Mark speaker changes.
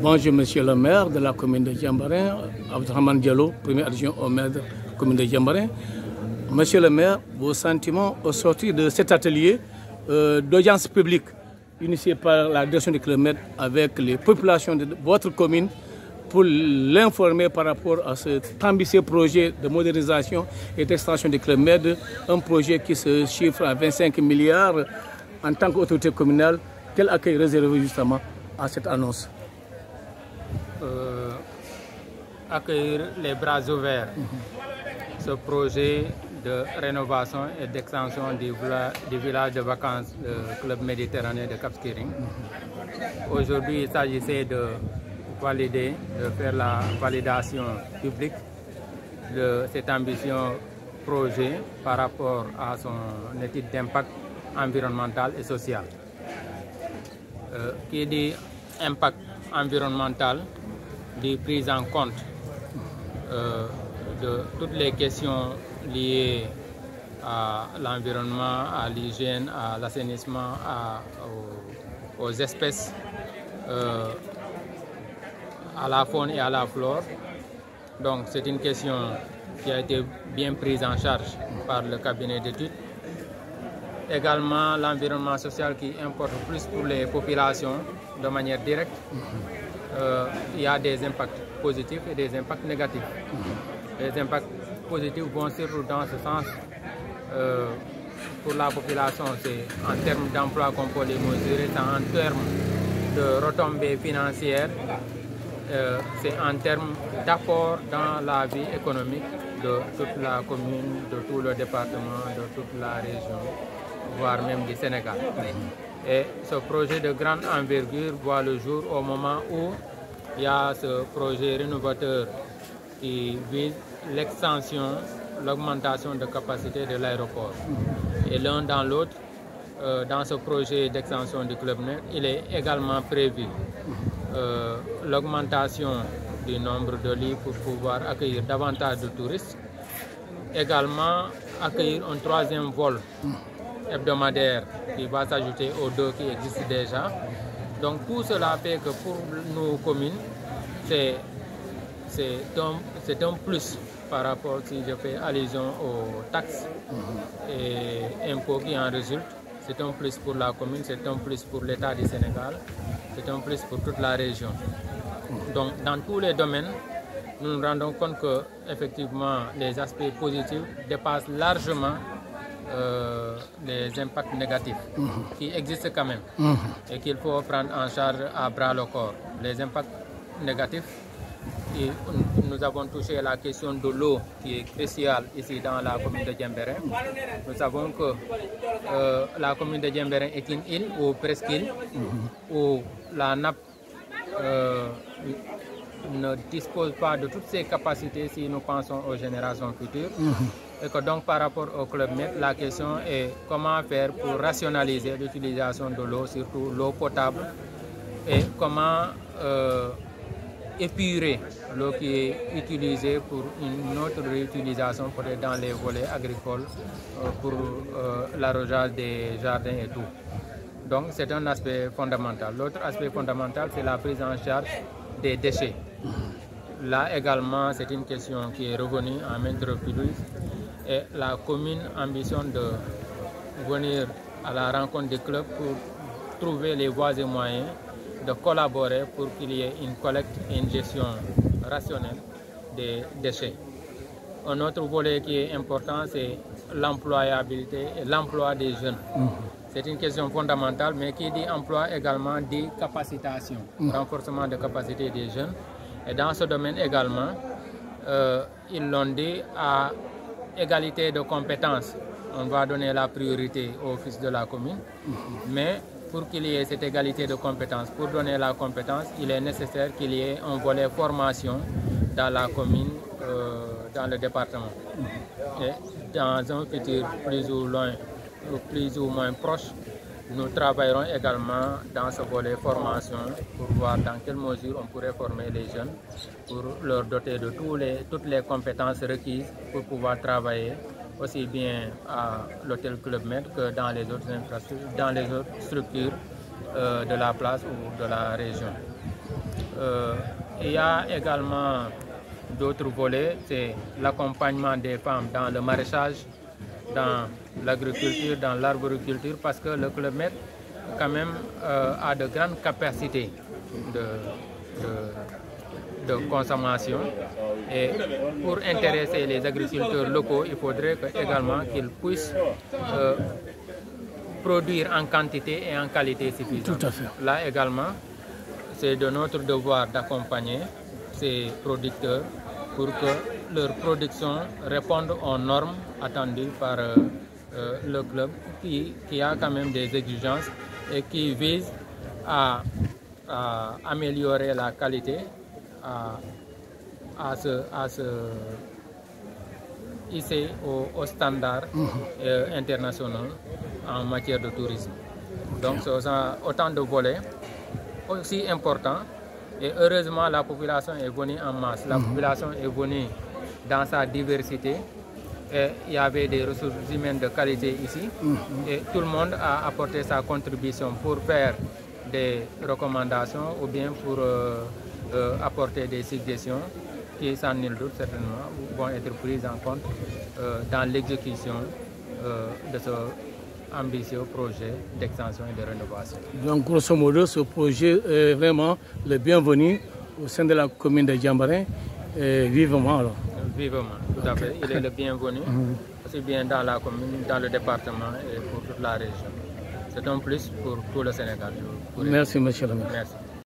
Speaker 1: Bonjour Monsieur le maire de la commune de Diembéring, Abdourahmane Diallo, premier adjoint au maire de la commune de Diembéring. Monsieur le maire, vos sentiments au sortir de cet atelier d'audience publique initié par la direction du Club Med avec les populations de votre commune pour l'informer par rapport à cet ambitieux projet de modernisation et d'extension du Club Med, un projet qui se chiffre à 25 milliards en tant qu'autorité communale. Quel accueil réservé justement à cette annonce?
Speaker 2: Accueillir les bras ouverts ce projet de rénovation et d'extension du village de vacances Club Méditerranée de Cap Skirring. Aujourd'hui, il s'agissait de valider, de faire la validation publique de cette ambition projet par rapport à son étude d'impact environnemental et social. Qui dit impact environnemental, dit prise en compte de toutes les questions liées à l'environnement, à l'hygiène, à l'assainissement, aux espèces, à la faune et à la flore. Donc c'est une question qui a été bien prise en charge par le cabinet d'études. Également l'environnement social qui importe plus pour les populations de manière directe. Il y a des impacts positifs et des impacts négatifs. Les impacts positifs vont surtout dans ce sens. Pour la population, c'est en termes d'emploi qu'on peut les mesurer, c'est en termes de retombées financières, c'est en termes d'apport dans la vie économique de toute la commune, de tout le département, de toute la région, voire même du Sénégal. Et ce projet de grande envergure voit le jour au moment où il y a ce projet rénovateur qui vise l'extension, l'augmentation de capacité de l'aéroport. Et l'un dans l'autre, dans ce projet d'extension du Club Med, il est également prévu l'augmentation du nombre de lits pour pouvoir accueillir davantage de touristes. Également accueillir un troisième vol hebdomadaire qui va s'ajouter aux deux qui existent déjà. Donc tout cela fait que pour nos communes, c'est un plus par rapport, si je fais allusion aux taxes et impôts qui en résultent. C'est un plus pour la commune, c'est un plus pour l'État du Sénégal, c'est un plus pour toute la région. Donc dans tous les domaines, nous nous rendons compte que effectivement les aspects positifs dépassent largement les impacts négatifs qui existent quand même et qu'il faut prendre en charge à bras le corps. Les impacts négatifs, et nous avons touché la question de l'eau qui est cruciale ici dans la commune de Diembéring. Nous savons que la commune de Diembéring est une île ou presqu'île où la nappe ne dispose pas de toutes ses capacités si nous pensons aux générations futures. Et que donc par rapport au Club Med, la question est comment faire pour rationaliser l'utilisation de l'eau, surtout l'eau potable, et comment épurer l'eau qui est utilisée pour une autre réutilisation, peut-être dans les volets agricoles, pour l'arrosage des jardins et tout. Donc c'est un aspect fondamental. L'autre aspect fondamental, c'est la prise en charge des déchets. Là également, c'est une question qui est revenue en maintes reprises. Et la commune ambitionne de venir à la rencontre des clubs pour trouver les voies et moyens de collaborer pour qu'il y ait une collecte et une gestion rationnelle des déchets. Un autre volet qui est important, c'est l'employabilité et l'emploi des jeunes. C'est une question fondamentale, mais qui dit emploi également dit capacitation, renforcement de capacité des jeunes. Et dans ce domaine également, ils l'ont dit, à égalité de compétences, on va donner la priorité aux fils de la commune, mais pour qu'il y ait cette égalité de compétences, pour donner la compétence, il est nécessaire qu'il y ait un volet formation dans la commune, dans le département. Et dans un futur plus ou moins proche, nous travaillerons également dans ce volet formation pour voir dans quelle mesure on pourrait former les jeunes pour leur doter de toutes les compétences requises pour pouvoir travailler aussi bien à l'hôtel Club Med que dans les autres infrastructures, dans les autres structures de la place ou de la région. Il y a également d'autres volets, c'est l'accompagnement des femmes dans le maraîchage, dans l'agriculture, dans l'arboriculture, parce que le Club Med quand même a de grandes capacités de consommation, et pour intéresser les agriculteurs locaux, il faudrait également qu'ils puissent produire en quantité et en qualité suffisante.
Speaker 1: Tout à fait.
Speaker 2: Là également, c'est de notre devoir d'accompagner ces producteurs pour que leur production réponde aux normes attendues par le club qui a quand même des exigences et qui vise à améliorer la qualité, à se hisser aux standards internationaux en matière de tourisme. Donc ce sont autant de volets aussi importants, et heureusement la population est venue en masse. La population est venue dans sa diversité, et il y avait des ressources humaines de qualité ici, et tout le monde a apporté sa contribution pour faire des recommandations ou bien pour apporter des suggestions qui, sans nul doute certainement, vont être prises en compte dans l'exécution de ce ambitieux projet d'extension et de rénovation.
Speaker 1: Donc grosso modo, ce projet est vraiment le bienvenu au sein de la commune de Djambarin, vivement alors.
Speaker 2: Vivement, tout à fait. Il est le bienvenu, aussi bien dans la commune, dans le département et pour toute la région. C'est un plus pour tout le Sénégal.
Speaker 1: Merci, monsieur le maire.
Speaker 2: Merci.